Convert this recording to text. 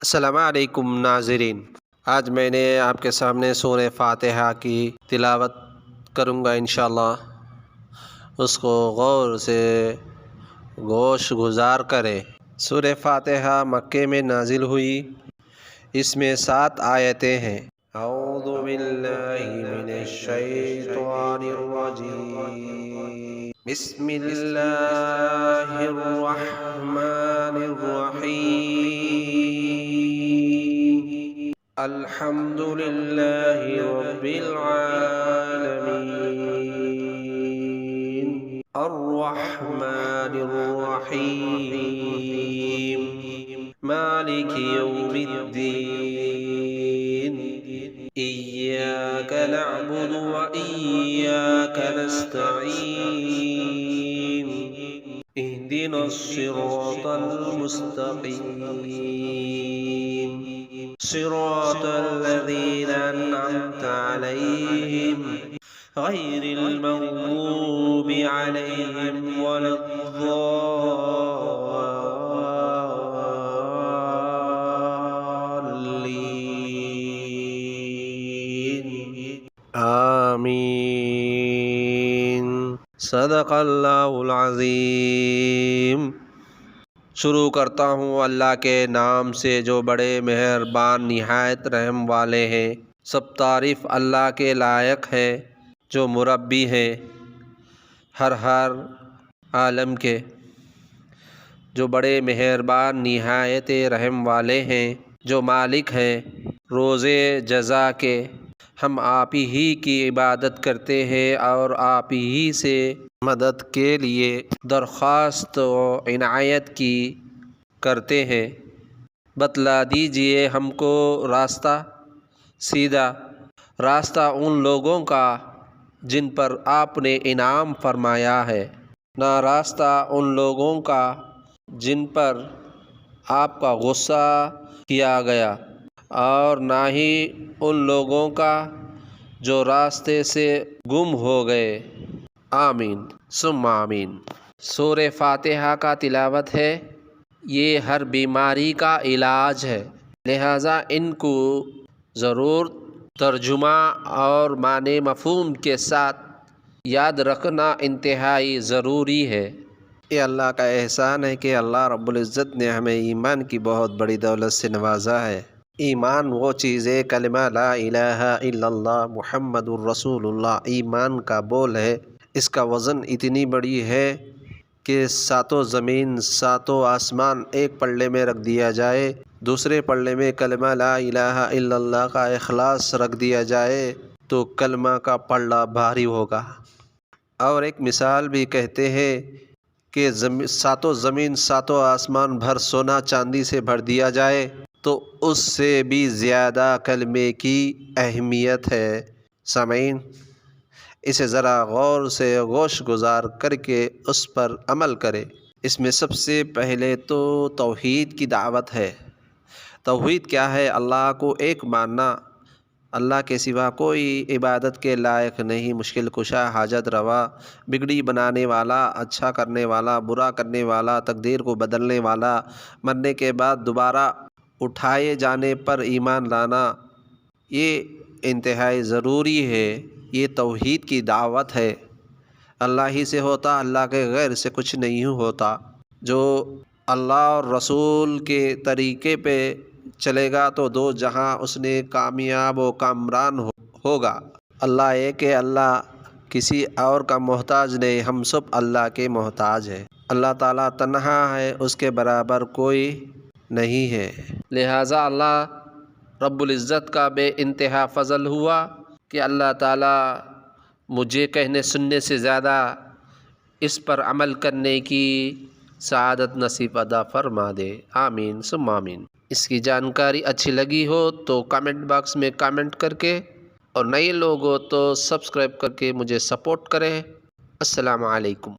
السلام علیکم ناظرین، آج میں نے آپ کے سامنے سورہ فاتحہ کی تلاوت کروں گا انشاءاللہ۔ اس کو غور سے گوش گزار کریں۔ سورہ فاتحہ مکے میں نازل ہوئی، اس میں 7 آیتیں ہیں۔ اعوذ باللہ من الشیطان الرجیم، بسم اللہ الرحمن الرحیم، الحمد للہ رب العالمین، الرحمن الرحیم، مالک یوم الدین، ایاک نعبد و ایاک نستعین، اہدنا الصراط المستقیم، صراط الذین انعمت علیہم غیر المغضوب علیہم ولا الضالین، آمین۔ صدق اللہ العظیم۔ شروع کرتا ہوں اللہ کے نام سے جو بڑے مہربان نہایت رحم والے ہیں۔ سب تعریف اللہ کے لائق ہے جو مربی ہے ہر عالم کے، جو بڑے مہربان نہایت رحم والے ہیں، جو مالک ہیں روزے جزا کے۔ ہم آپ ہی کی عبادت کرتے ہیں اور آپ ہی سے مدد کے لیے درخواست و عنایت کی کرتے ہیں۔ بتلا دیجئے ہم کو راستہ سیدھا، راستہ ان لوگوں کا جن پر آپ نے انعام فرمایا ہے، نہ راستہ ان لوگوں کا جن پر آپ کا غصہ کیا گیا، اور نہ ہی ان لوگوں کا جو راستے سے گم ہو گئے۔ آمین ثم آمین۔ سورہ فاتحہ کا تلاوت ہے، یہ ہر بیماری کا علاج ہے، لہٰذا ان کو ضرور ترجمہ اور معنی مفہوم کے ساتھ یاد رکھنا انتہائی ضروری ہے۔ یہ اللہ کا احسان ہے کہ اللہ رب العزت نے ہمیں ایمان کی بہت بڑی دولت سے نوازا ہے۔ ایمان وہ چیز ہے، کلمہ لا الہ الا اللہ محمد الرسول اللہ ایمان کا بول ہے۔ اس کا وزن اتنی بڑی ہے کہ 7 زمین 7 آسمان ایک پلڑے میں رکھ دیا جائے، دوسرے پلڑے میں کلمہ لا الہ الا اللہ کا اخلاص رکھ دیا جائے تو کلمہ کا پلڑا بھاری ہوگا۔ اور ایک مثال بھی کہتے ہیں کہ 7 زمین 7 آسمان بھر سونا چاندی سے بھر دیا جائے تو اس سے بھی زیادہ کلمے کی اہمیت ہے۔ سامعین، اسے ذرا غور سے گوش گزار کر کے اس پر عمل کرے۔ اس میں سب سے پہلے تو توحید کی دعوت ہے۔ توحید کیا ہے؟ اللہ کو ایک ماننا، اللہ کے سوا کوئی عبادت کے لائق نہیں، مشکل کشا، حاجت روا، بگڑی بنانے والا، اچھا کرنے والا، برا کرنے والا، تقدیر کو بدلنے والا، مرنے کے بعد دوبارہ اٹھائے جانے پر ایمان لانا، یہ انتہائی ضروری ہے۔ یہ توحید کی دعوت ہے۔ اللہ ہی سے ہوتا، اللہ کے غیر سے کچھ نہیں ہوتا۔ جو اللہ اور رسول کے طریقے پہ چلے گا تو 2 جہاں اس نے کامیاب و کامران ہوگا۔ اللہ ایک ہے، اللہ کسی اور کا محتاج نہیں، ہم سب اللہ کے محتاج ہیں۔ اللہ تعالیٰ تنہا ہے، اس کے برابر کوئی نہیں ہے، لہٰذا اللہ رب العزت کا بے انتہا فضل ہوا کہ اللہ تعالیٰ مجھے کہنے سننے سے زیادہ اس پر عمل کرنے کی سعادت نصیب عطا فرما دے۔ آمین ثم آمین۔ اس کی جانکاری اچھی لگی ہو تو کامنٹ باکس میں کامنٹ کر کے، اور نئے لوگ ہو تو سبسکرائب کر کے مجھے سپورٹ کریں۔ السلام علیکم۔